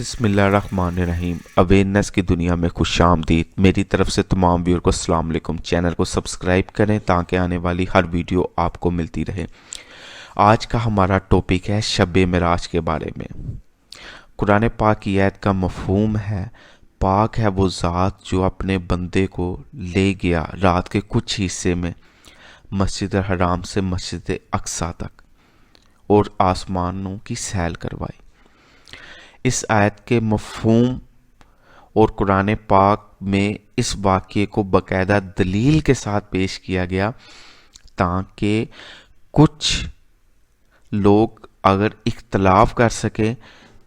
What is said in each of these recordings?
بسم اللہ الرحمن الرحیم۔ اویئرنیس کی دنیا میں خوش آمدید۔ میری طرف سے تمام ویور کو السلام علیکم۔ چینل کو سبسکرائب کریں تاکہ آنے والی ہر ویڈیو آپ کو ملتی رہے۔ آج کا ہمارا ٹاپک ہے شب معراج کے بارے میں۔ قرآن پاک کی آیت کا مفہوم ہے، پاک ہے وہ ذات جو اپنے بندے کو لے گیا رات کے کچھ حصے میں مسجد حرام سے مسجد اقصی تک اور آسمانوں کی سیل کروائی۔ اس آیت کے مفہوم اور قرآن پاک میں اس واقعے کو باقاعدہ دلیل کے ساتھ پیش کیا گیا تاکہ کچھ لوگ اگر اختلاف کر سکیں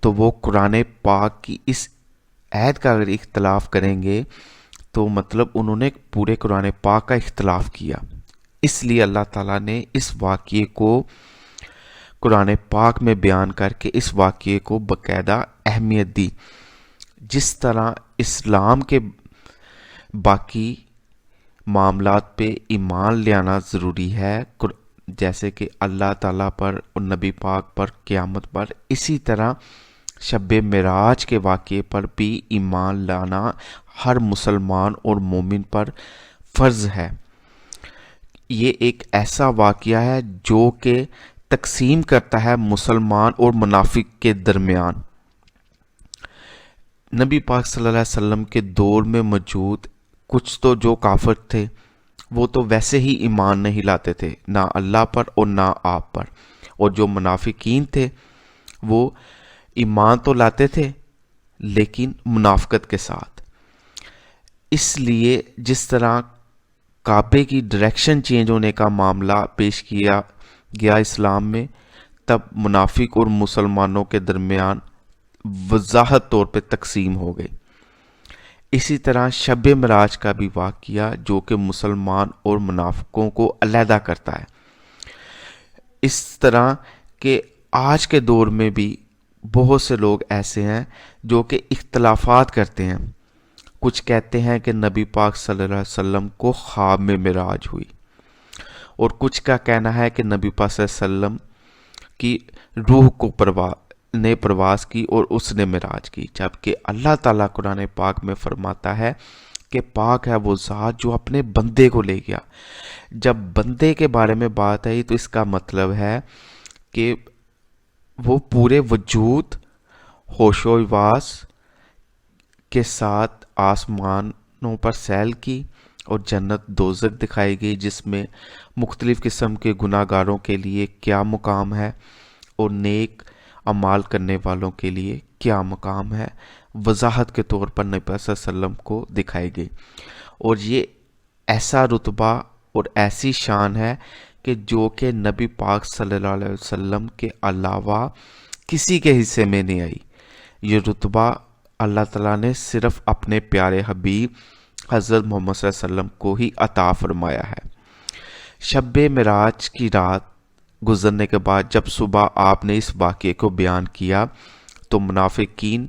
تو وہ قرآن پاک کی اس آیت کا اگر اختلاف کریں گے تو مطلب انہوں نے پورے قرآن پاک کا اختلاف کیا۔ اس لیے اللہ تعالیٰ نے اس واقعے کو قرآن پاک میں بیان کر کے اس واقعے کو باقاعدہ اہمیت دی۔ جس طرح اسلام کے باقی معاملات پہ ایمان لے آنا ضروری ہے، جیسے کہ اللہ تعالیٰ پر اور نبی پاک پر، قیامت پر، اسی طرح شب معراج کے واقعے پر بھی ایمان لانا ہر مسلمان اور مومن پر فرض ہے۔ یہ ایک ایسا واقعہ ہے جو کہ تقسیم کرتا ہے مسلمان اور منافق کے درمیان۔ نبی پاک صلی اللہ علیہ وسلم کے دور میں موجود کچھ تو جو کافر تھے وہ تو ویسے ہی ایمان نہیں لاتے تھے، نہ اللہ پر اور نہ آپ پر، اور جو منافقین تھے وہ ایمان تو لاتے تھے لیکن منافقت کے ساتھ۔ اس لیے جس طرح کعبے کی ڈائریکشن چینج ہونے کا معاملہ پیش کیا گیا اسلام میں، تب منافق اور مسلمانوں کے درمیان وضاحت طور پہ تقسیم ہو گئی۔ اسی طرح شب معراج کا بھی واقعہ جو کہ مسلمان اور منافقوں کو علیحدہ کرتا ہے۔ اس طرح کہ آج کے دور میں بھی بہت سے لوگ ایسے ہیں جو کہ اختلافات کرتے ہیں۔ کچھ کہتے ہیں کہ نبی پاک صلی اللہ علیہ وسلم کو خواب میں معراج ہوئی، اور کچھ کا کہنا ہے کہ نبی پاک صلی اللہ علیہ وسلم کی روح کو پرواز کی اور اس نے معراج کی، جبکہ اللہ تعالیٰ قرآن پاک میں فرماتا ہے کہ پاک ہے وہ ذات جو اپنے بندے کو لے گیا۔ جب بندے کے بارے میں بات آئی تو اس کا مطلب ہے کہ وہ پورے وجود ہوش و حواس کے ساتھ آسمانوں پر سیل کی، اور جنت دوزخ دکھائی گئی جس میں مختلف قسم کے گناہ گاروں کے لیے کیا مقام ہے اور نیک اعمال کرنے والوں کے لیے کیا مقام ہے، وضاحت کے طور پر نبی صلی اللہ علیہ وسلم کو دکھائی گئی۔ اور یہ ایسا رتبہ اور ایسی شان ہے کہ جو کہ نبی پاک صلی اللہ علیہ وسلم کے علاوہ کسی کے حصے میں نہیں آئی۔ یہ رتبہ اللہ تعالیٰ نے صرف اپنے پیارے حبیب حضرت محمد صلی اللہ علیہ وسلم کو ہی عطا فرمایا ہے۔ شب معراج کی رات گزرنے کے بعد جب صبح آپ نے اس واقعے کو بیان کیا تو منافقین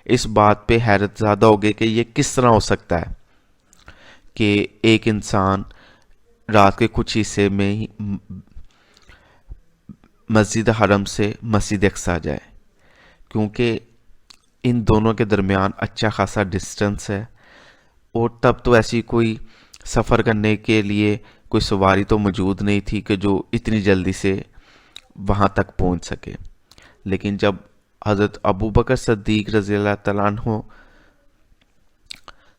اس بات پہ حیرت زدہ ہو گئے کہ یہ کس طرح ہو سکتا ہے کہ ایک انسان رات کے کچھ حصے میں ہی مسجد حرم سے مسجد اقصی جائے، کیونکہ ان دونوں کے درمیان اچھا خاصا ڈسٹنس ہے، اور تب تو ایسی کوئی سفر کرنے کے لیے کوئی سواری تو موجود نہیں تھی کہ جو اتنی جلدی سے وہاں تک پہنچ سکے۔ لیکن جب حضرت ابو بکر صدیق رضی اللہ تعالیٰ عنہ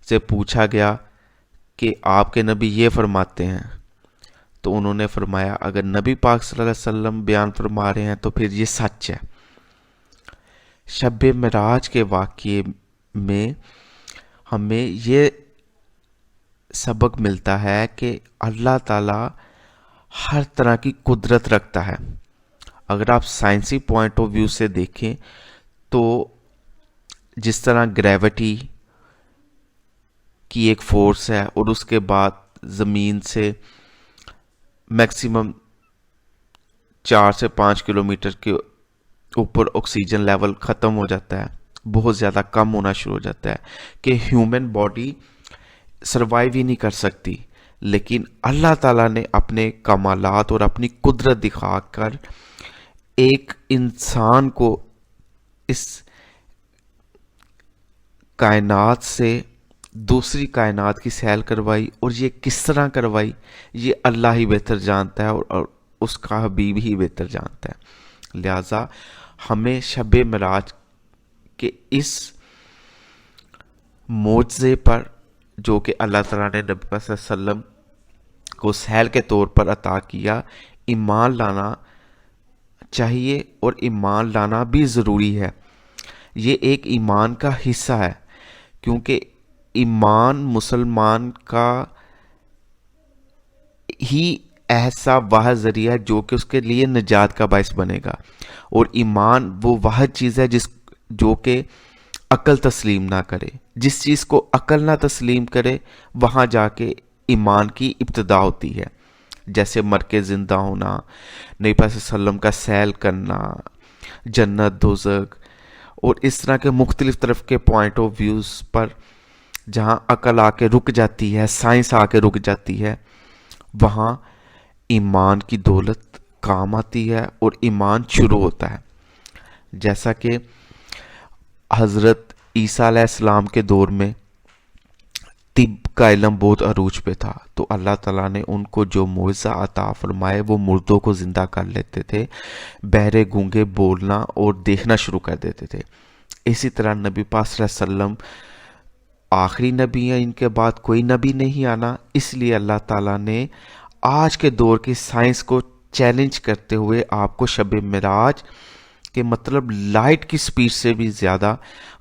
سے پوچھا گیا کہ آپ کے نبی یہ فرماتے ہیں، تو انہوں نے فرمایا اگر نبی پاک صلی اللہ علیہ وسلم بیان فرما رہے ہیں تو پھر یہ سچ ہے۔ شب معراج کے واقعے میں ہمیں یہ سبق ملتا ہے کہ اللہ تعالیٰ ہر طرح کی قدرت رکھتا ہے۔ اگر آپ سائنسی پوائنٹ آف ویو سے دیکھیں تو جس طرح گریوٹی کی ایک فورس ہے اور اس کے بعد زمین سے میکسیمم 4 سے 5 کلومیٹر کے اوپر آکسیجن لیول ختم ہو جاتا ہے، بہت زیادہ کم ہونا شروع ہو جاتا ہے کہ ہیومن باڈی سروائیو ہی نہیں کر سکتی، لیکن اللہ تعالیٰ نے اپنے کمالات اور اپنی قدرت دکھا کر ایک انسان کو اس کائنات سے دوسری کائنات کی سیر کروائی، اور یہ کس طرح کروائی یہ اللہ ہی بہتر جانتا ہے اور اس کا حبیب ہی بہتر جانتا ہے۔ لہٰذا ہمیں شب معراج کے اس معجزے پر جو کہ اللہ تعالیٰ نے نبی صلی اللہ علیہ وسلم کو سہل کے طور پر عطا کیا، ایمان لانا چاہیے، اور ایمان لانا بھی ضروری ہے۔ یہ ایک ایمان کا حصہ ہے، کیونکہ ایمان مسلمان کا ہی ایسا واحد ذریعہ ہے جو کہ اس کے لیے نجات کا باعث بنے گا، اور ایمان وہ واحد چیز ہے جو کہ عقل تسلیم نہ کرے۔ جس چیز کو عقل نہ تسلیم کرے وہاں جا کے ایمان کی ابتدا ہوتی ہے، جیسے مر کے زندہ ہونا، نبی پاک صلی اللہ علیہ وسلم کا سیل کرنا، جنت دوزخ، اور اس طرح کے مختلف طرف کے پوائنٹ آف ویوز پر جہاں عقل آ کے رک جاتی ہے، سائنس آ کے رک جاتی ہے، وہاں ایمان کی دولت کام آتی ہے اور ایمان شروع ہوتا ہے۔ جیسا کہ حضرت عیسیٰ علیہ السلام کے دور میں طب کا علم بہت عروج پہ تھا، تو اللہ تعالیٰ نے ان کو جو معجزہ عطا فرمائے وہ مردوں کو زندہ کر لیتے تھے، بہرے گونگے بولنا اور دیکھنا شروع کر دیتے تھے۔ اسی طرح نبی پاک صلی اللہ علیہ وسلم آخری نبی ہیں، ان کے بعد کوئی نبی نہیں آنا، اس لیے اللہ تعالیٰ نے آج کے دور کی سائنس کو چیلنج کرتے ہوئے آپ کو شب معراج کہ مطلب لائٹ کی سپیڈ سے بھی زیادہ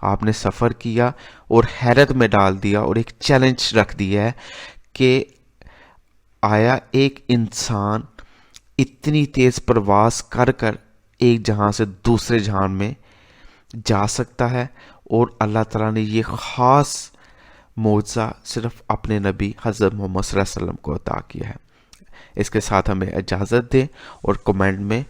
آپ نے سفر کیا اور حیرت میں ڈال دیا، اور ایک چیلنج رکھ دیا ہے کہ آیا ایک انسان اتنی تیز پرواز کر ایک جہاں سے دوسرے جہان میں جا سکتا ہے، اور اللہ تعالیٰ نے یہ خاص معجزہ صرف اپنے نبی حضرت محمد صلی اللہ علیہ وسلم کو عطا کیا ہے۔ اس کے ساتھ ہمیں اجازت دیں اور کمنٹ میں